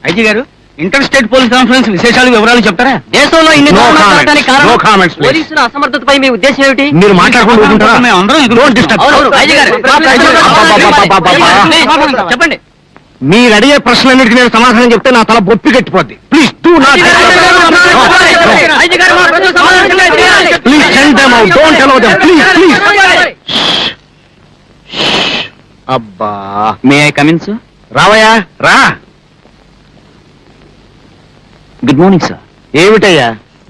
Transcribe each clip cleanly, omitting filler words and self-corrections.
IG గారు, inter state police conference విశేషాలు వివరాలు చెప్తారా? దేశంలో ఇన్ని పోలీసుల అసమర్థతపై మీ ఉద్దేశం ఏమిటి? మీరు చెప్పండి. మీరు అడిగే ప్రశ్నలన్నిటికీ నేను సమాధానం చెప్తే నా తల బొప్పి కట్టిపోద్ది. Please do not please send them out, don't allow them, please please. అబ్బా, may I come in sir? రావయ్యా, రా. Good morning sir. ఏమిటయ్యా,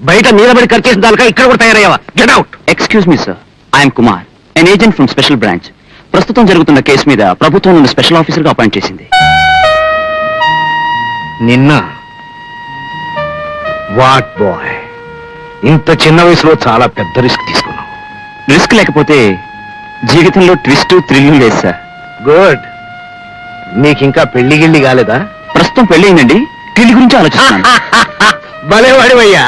బయట నిలబడి ఖర్చు చేసిన దానికా ఇక్కడ కూడా తయారయ్యావా? Get out. Excuse me sir, I'm Kumar, an agent from special branch. ప్రస్తుతం జరుగుతున్న కేసు మీద ప్రభుత్వం నన్ను స్పెషల్ ఆఫీసర్ గా అపాయింట్ చేసింది. నిన్న వాట్ బాయ్, ఇంత చిన్న వయసులో చాలా పెద్ద రిస్క్ తీసుకున్నావు. రిస్క్ లేకపోతే జీవితంలో ట్విస్ట్ థ్రిల్ లేదు సార్. గుడ్. నీకింకా పెళ్లి గిళ్ళి కాలేదా? ప్రస్తుతం పెళ్లి అయిందండి, పెళ్లి గురించి ఆలోచిస్తున్నాను. భలేవాడివయ్యా.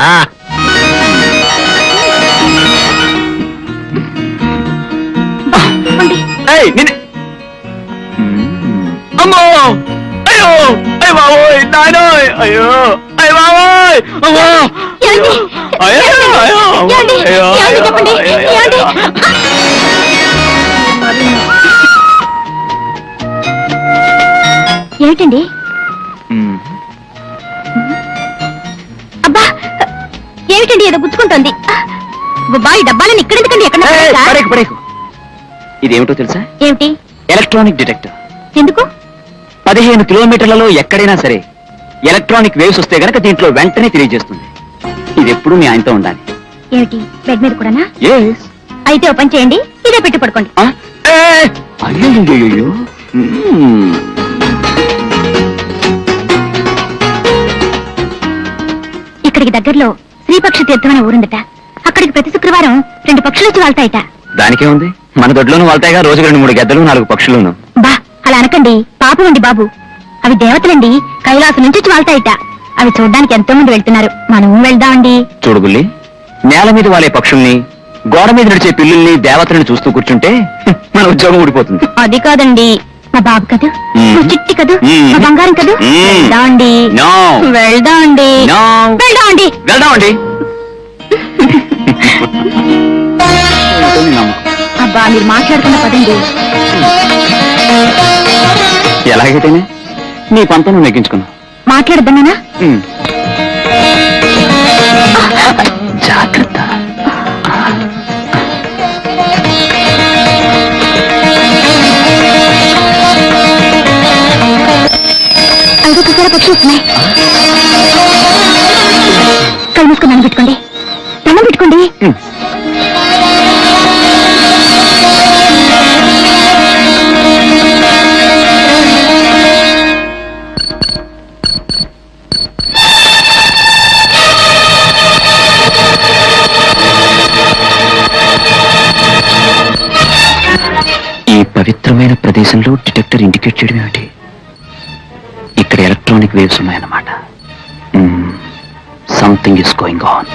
అమ్మో, అయ్యో, అయ్య బాబోయ్, నాయనోయ్, అయ్యో, అయ్య బాబోయ్, అమ్మో, అయ్యో, అయ్యో, అయ్యో, అయ్యో. ఏమిటండి? అబ్బా, ఏమిటండి ఏదో గుచ్చుకుంటోంది. బాయ్, డబ్బాలను ఇక్కడెందుకండి? ఎక్కడ? ఇదేమిటో తెలుసా? ఏమిటి? Electronic detector. ఎందుకు? 15 కిలోమీటర్లలో ఎక్కడైనా సరే ఎలక్ట్రానిక్ వేవ్స్ వస్తే గనక దీంట్లో వెంటనే తెలియజేస్తుంది. ఇది ఎప్పుడు మీ ఆయనతో ఉండాలి. ఏమిటి, బెడ్ మీద కూడానా? Yes. అయితే ఓ పని చేయండి, ఇదే పెట్టి పడుకోండి. అయ్యో, ఇక్కడికి దగ్గరలో శ్రీపక్ష తీర్థం అనే ఊరుందట. అక్కడికి ప్రతి శుక్రవారం 2 పక్షులు వచ్చి వాళ్తాయట. దానికే ఉంది, మన దొడ్లోనూ వాళ్తాయిగా రోజుకి 2-3 గద్దలు, 4 పక్షులును. బా, అలా అనకండి, పాపం అండి బాబు. అవి దేవతలండి, కైలాసం నుంచి వచ్చి వాళ్తాయట. అవి చూడ్డానికి ఎంతో మంది వెళ్తున్నారు, మనం వెళ్దామండి. చూడు బుల్లి, నేల మీద వాలే పక్షుల్ని, గోడ మీద నడిచే పిల్లుల్ని, దేవతలను చూస్తూ కూర్చుంటే మన ఉద్యోగం ఊడిపోతుంది. అది కాదండి, మా బాబు కదూ, మా చిట్టి కదూ, మా బంగారం కదూ. వెళ్దామండి, వెళ్దామండి, వెళ్దామండి, వెళ్దామండి. అబ్బా, మీరు మాట్లాడుతున్న పదండి. ఎలాగైతేనే నీ పంతం నువ్వు నెగ్గించుకున్నావు. మాట్లాడద్దన్నానా? జాగ్రత్త. ఐదో కుక్కల పక్షి వస్తున్నాయి. కళ్ళు మూసుకొని దండం పెట్టుకోండి, దండం పెట్టుకోండి. ఈ పవిత్రమైన ప్రదేశంలో డిటెక్టర్ ఇండికేట్ చేయడం ఏమిటి? ఇక్కడ ఎలక్ట్రానిక్ వేవ్స్ ఉన్నాయన్నమాట. Something is going on.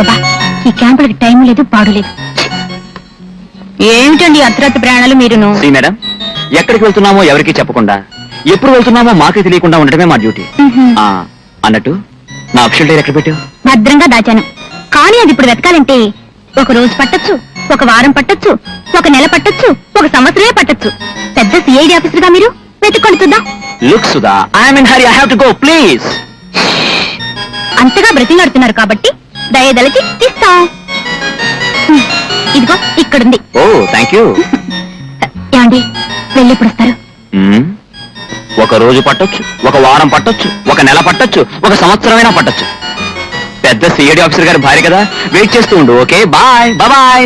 అబ్బా, ఈ క్యాంపులకి టైం లేదు, పాడు లేదు. ఏమిటండి అర్ధరాత్రి ప్రయాణాలు మీరును? మేడం, ఎక్కడికి వెళ్తున్నామో ఎవరికి చెప్పకుండా, ఎప్పుడు వెళ్తున్నామో మాకే తెలియకుండా ఉండటమే మా డ్యూటీ. అన్నట్టు నా అఫీషియల్ డైరీ ఎక్కడ పెట్టావు? భద్రంగా దాచాను, కానీ అది ఇప్పుడు వెతకాలంటే 1 రోజు పట్టొచ్చు, 1 వారం పట్టొచ్చు, 1 నెల పట్టొచ్చు, 1 సంవత్సరమే పట్టొచ్చు. పెద్ద సిఐడి ఆఫీసర్ గా మీరు వెతుక్కొని చూద్దాం. Look Sudha, I'm in hurry, I have to go, please. అంతగా బ్రతిలాడుతున్నారు కాబట్టి దయదలచి తీస్తాం. ఇదిగో ఇక్కడుంది. ఓ, థ్యాంక్ యూ. ఏమండి, వెళ్ళి ఎప్పుడు వస్తారు? 1 రోజు పట్టొచ్చు, 1 వారం పట్టొచ్చు, 1 నెల పట్టొచ్చు, 1 సంవత్సరమైనా పట్టొచ్చు. పెద్ద సిఐడి ఆఫీసర్ గారి భార్య కదా, వెయిట్ చేస్తూ ఉండు. Okay, bye bye.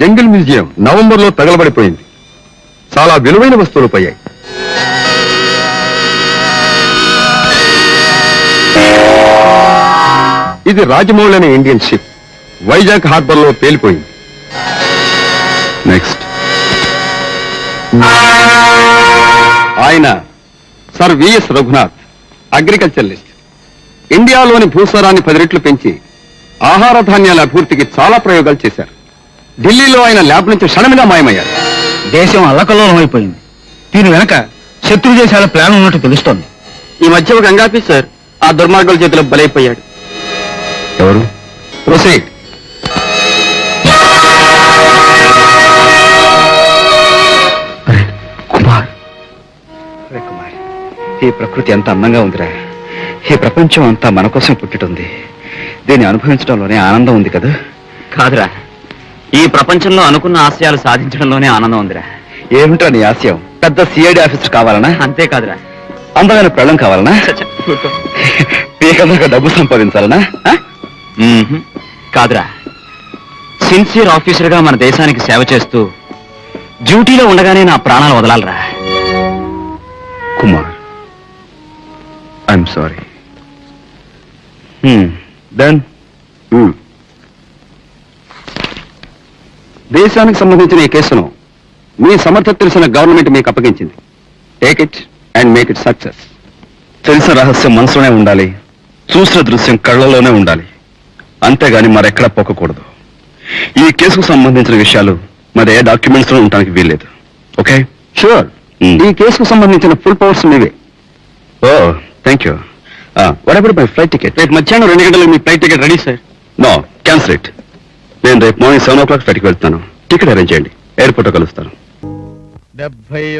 Jungle museum నవంబర్లో తగలబడిపోయింది. చాలా విలువైన వస్తువులు పోయాయి. ఇది రాజమౌళి అనే ఇండియన్ షిప్ వైజాగ్ హార్బర్ లో పేలిపోయింది. నెక్స్ట్ ఆయన సర్ విఎస్ రఘునాథ్, అగ్రికల్చరలిస్ట్. ఇండియాలోని భూసారాన్ని 10 రెట్లు పెంచి ఆహార ధాన్యాల అభివృద్ధికి చాలా ప్రయోగాలు చేశారు. ఢిల్లీలో ఆయన ల్యాబ్ నుంచి క్షణమిగా మాయమయ్యారు. దేశం అల్లకల్లోలం అయిపోయింది. దీని వెనక శత్రు దేశాల ప్లాన్ ఉన్నట్టు తెలుస్తోంది. ఈ మధ్య ఒక ఆఫీసర్ ఆ దుర్మార్గుల చేతిలో బలైపోయాడు. ఎవరు? ప్రొసీడ్. కుమార్, కుమార్, ఈ ప్రకృతి ఎంత అందంగా ఉందిరా. ఈ ప్రపంచం అంతా మన కోసం పుట్టిటుంది. దీన్ని అనుభవించడంలోనే ఆనందం ఉంది కదా. కాదురా, ఈ ప్రపంచంలో అనుకున్న ఆశయాలు సాధించడంలోనే ఆనందం ఉందిరా. ఏమిటో నీ ఆశయం? పెద్ద సిఐడి ఆఫీసర్ కావాలనా? అంతేకాదురా, అందమైన పెళ్ళం కావాలనా? పీకదాకా డబ్బు సంపాదించాలనా? కాదురా, సిన్సియర్ ఆఫీసర్ గా మన దేశానికి సేవ చేస్తూ డ్యూటీలో ఉండగానే నా ప్రాణాలు వదలాలరా. Kumar, I'm sorry. దెన్ దేశానికి సంబంధించిన ఈ కేసును మీ సమర్థత తెలిసిన గవర్నమెంట్ మీకు అప్పగించింది. Take it and make it success. తెలిసిన రహస్యం మనసులోనే ఉండాలి, చూసిన దృశ్యం కళ్ళలోనే ఉండాలి, అంతేగాని మరెక్కడా పోకూడదు. ఈ కేసుకు సంబంధించిన విషయాలు మరి ఏ డాక్యుమెంట్స్ లో ఉండడానికి వీల్లేదు. ఓకే? షూర్. ఈ కేసుకు సంబంధించిన ఫుల్ పవర్స్ మీవే. Oh, thank you. What about my flight ticket? రేపు మధ్యాహ్నం 2 గంటలకు మీ flight ticket ready sir. No, cancel it. నేను రేపు మార్నింగ్ 7 o'clock ఫ్లైట్కి వెళ్తాను. టికెట్ అరేంజ్ చేయండి. ఎయిర్పోర్ట్లో కలుస్తాను.